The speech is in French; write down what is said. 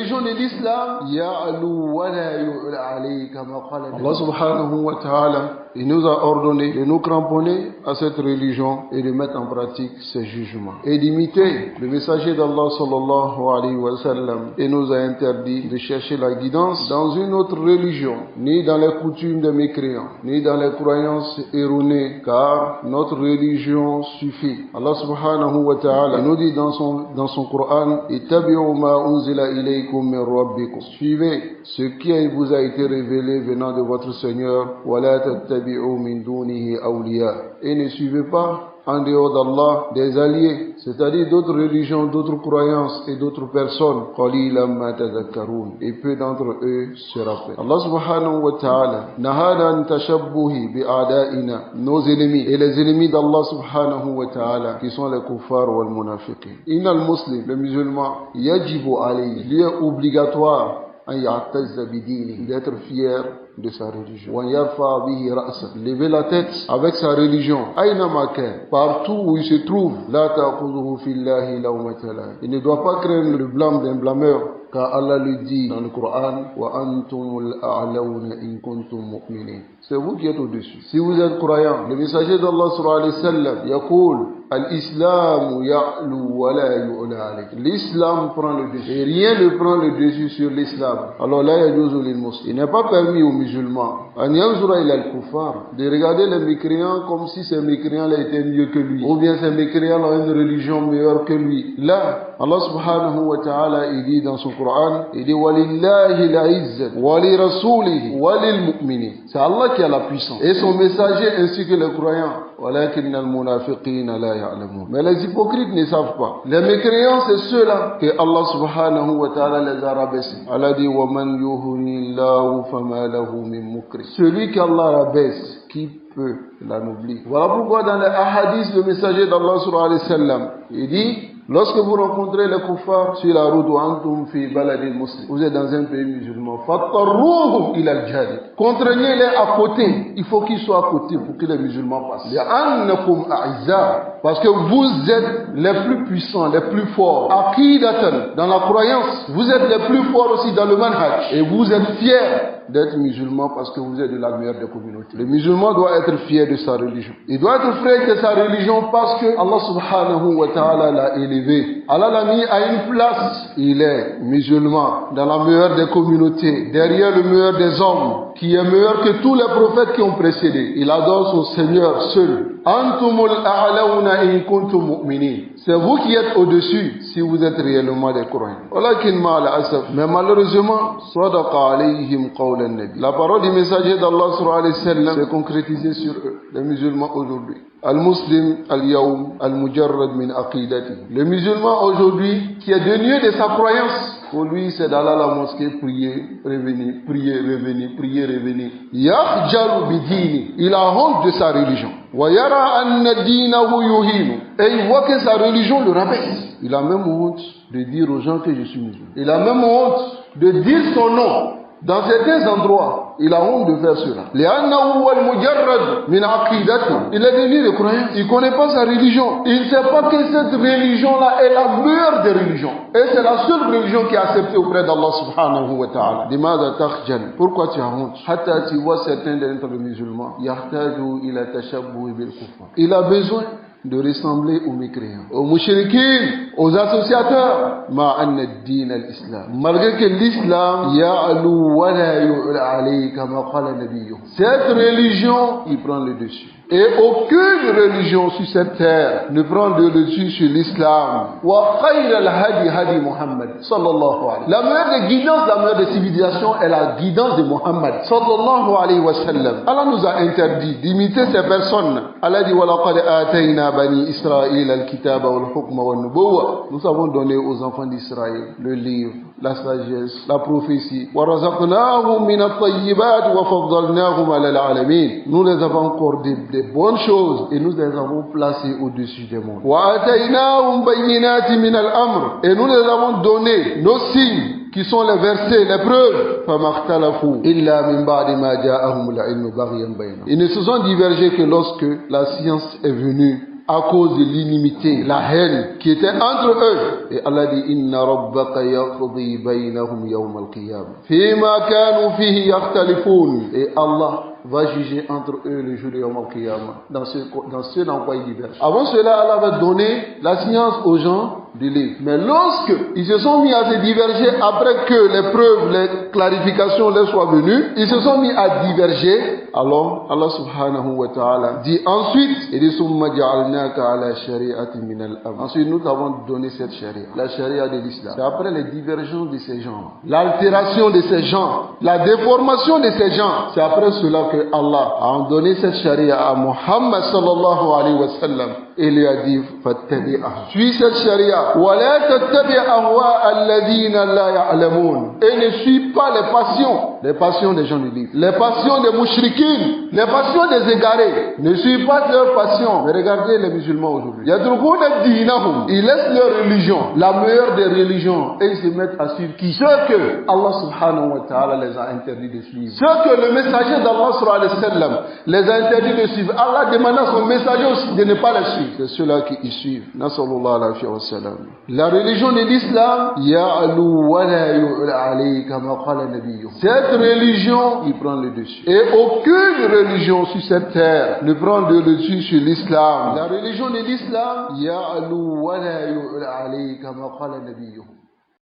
religion de l'islam, Allah subhanahu wa ta'ala, il nous a ordonné de nous cramponner à cette religion et de mettre en pratique ses jugements. Et d'imiter le messager d'Allah sallallahu alayhi wa sallam. Et nous a interdit de chercher la guidance dans une autre religion, ni dans les coutumes des mécréants, ni dans les croyances erronées, car notre religion suffit. Allah subhanahu wa ta'ala nous dit dans son Coran, ittabi'u ma unzila ilaykum min rabbikum. Suivez ce qui vous a été révélé venant de votre Seigneur, wa la tattabi'u min dunihi awliya. Et ne suivez pas en dehors d'Allah des alliés, c'est-à-dire d'autres religions, d'autres croyances et d'autres personnes. Et peu d'entre eux se rappellent. Allah subhanahu wa ta'ala nahana an tashabbuhi bi a'da'ina, nos ennemis et les ennemis d'Allah subhanahu wa ta'ala qui sont les kuffars wal munafiqin. Innal muslim, le musulman, yajibu alayhi, il est obligatoire d'être fier de sa religion. Lever la tête avec sa religion. Partout où il se trouve, il ne doit pas craindre le blâme d'un blâmeur, car Allah le dit dans le Coran, c'est vous qui êtes au-dessus. Si vous êtes croyant, le messager d'Allah sallallahu alayhi wa sallam yaqul al-islam ya'lu wa la yu'la alayh. L'islam prend le dessus et rien ne prend le dessus sur l'islam. Alors là, il n'est pas permis aux musulmans de regarder les mécréants comme si ces mécréants étaient mieux que lui, ou bien ces mécréants ont une religion meilleure que lui. Là, Allah subhanahu wa ta'ala, il dit dans son Coran, il dit walillahi al-izzat wa li rasulihi wa lil mu'minin. C'est Allah qui a la puissance et son messager ainsi que les croyants. Mais les hypocrites ne savent pas. Les mécréants, c'est ceux-là que Allah subhanahu wa ta'ala les a rabaissés. Allah dit celui qu'Allah rabaisse, qui peut l'anoblir? Voilà pourquoi dans les hadiths, le messager d'Allah sallallahu alayhi wa sallam, il dit, lorsque vous rencontrez les kuffars sur la route, vous êtes dans un pays musulman, contraignez-les à côté. Il faut qu'ils soient à côté pour que les musulmans passent. Parce que vous êtes les plus puissants, les plus forts. Aqidatan, dans la croyance, vous êtes les plus forts aussi dans le manhaj. Et vous êtes fiers d'être musulman parce que vous êtes de la meilleure des communautés. Le musulman doit être fier de sa religion. Il doit être fier de sa religion parce que Allah subhanahu wa ta'ala l'a élevé. Allah l'a mis à une place. Il est musulman dans la meilleure des communautés, derrière le meilleur des hommes, qui est meilleur que tous les prophètes qui ont précédé. Il adore son Seigneur seul. Antumul a'launa in kuntum mu'minin. C'est vous qui êtes au-dessus si vous êtes réellement des croyants. Mais malheureusement, la parole du messager d'Allah sallallahu alayhi wa sallam s'est concrétisée sur eux, les musulmans aujourd'hui. Al-Muslim al-Yawm al-Mujarrad min aqidati. Le musulman aujourd'hui qui est dénué de sa croyance, pour lui c'est d'aller à la mosquée, prier, revenir, prier, revenir, prier, revenir. Yakhjalu bidini. Il a honte de sa religion. Wa yara anna dinahu yuhinu. Et il voit que sa religion le rabaisse. Il a même honte de dire aux gens que je suis musulman. Il a même honte de dire son nom. Dans certains endroits, il a honte de faire cela. Il est devenu le croyant. Il ne connaît pas sa religion. Il ne sait pas que cette religion-là est la meilleure des religions. Et c'est la seule religion qui est acceptée auprès d'Allah subhanahu wa ta'ala. Pourquoi tu as honte? Tu vois certains d'entre les musulmans. Il a besoin de ressembler aux mécréants, aux mouchriquins, aux associateurs, malgré que l'islam cette religion, il prend le dessus. Et aucune religion sur cette terre ne prend le dessus sur l'islam. La meilleure des guidances, la meilleure des civilisations est la guidance de Muhammad sallallahu alayhi wa sallam. Allah nous a interdit d'imiter ces personnes. Allah dit nous avons donné aux enfants d'Israël le livre, la sagesse, la prophétie. Nous les avons accordé des bonnes choses et nous les avons placées au-dessus des mondes. Et nous les avons donné nos signes qui sont les versets, les preuves. Ils ne se sont divergés que lorsque la science est venue à cause de l'inimité, la haine qui était entre eux. Et Allah dit Inna rabbaka yaqdi baynahum yawm al-qiyamah fima kanu fihi yakhtalifun. Et Allah va juger entre eux le jour de Yawm al-Qiyamah, dans ce dans quoi ils divergent. Avant cela, Allah va donner la science aux gens du livre. Mais lorsque ils se sont mis à se diverger, après que les preuves, les clarifications leur soient venues, ils se sont mis à diverger. Alors, Allah subhanahu wa ta'ala dit ensuite, ensuite nous t'avons donné cette charia, la charia de l'islam. C'est après les divergences de ces gens, l'altération de ces gens, la déformation de ces gens. C'est après cela que Allah a donné cette charia à Muhammad sallallahu alayhi wa sallam et lui a dit fattabi'ah. Suis cette charia. Wa la tattabi' ahwa alladhina la ya'lamun. Et ne suis pas les passions des gens du livre, les passions des mouchriquines, les passions des égarés. Ne suis pas leurs passions. Mais regardez les musulmans aujourd'hui. Yadrukuna dinahum. Ils laissent leur religion, la meilleure des religions, et ils se mettent à suivre qui? Ceux que Allah subhanahu wa ta'ala les a interdit de suivre. Ceux que le messager d'Allah sallallahu alayhi wa sallam les a interdit de suivre. Allah demande à son messager aussi de ne pas les suivre. C'est ceux-là qui y suivent. Nasallallahu alayhi wa sallam. La religion de l'islam, ya'lu wa la yu'la alayhi kama qala nabiyyu. Cette religion, il prend le dessus. Et aucune religion sur cette terre ne prend le dessus sur l'islam. La religion de l'islam, ya'lu wa la yu'la alayhi kama qala nabiyyu.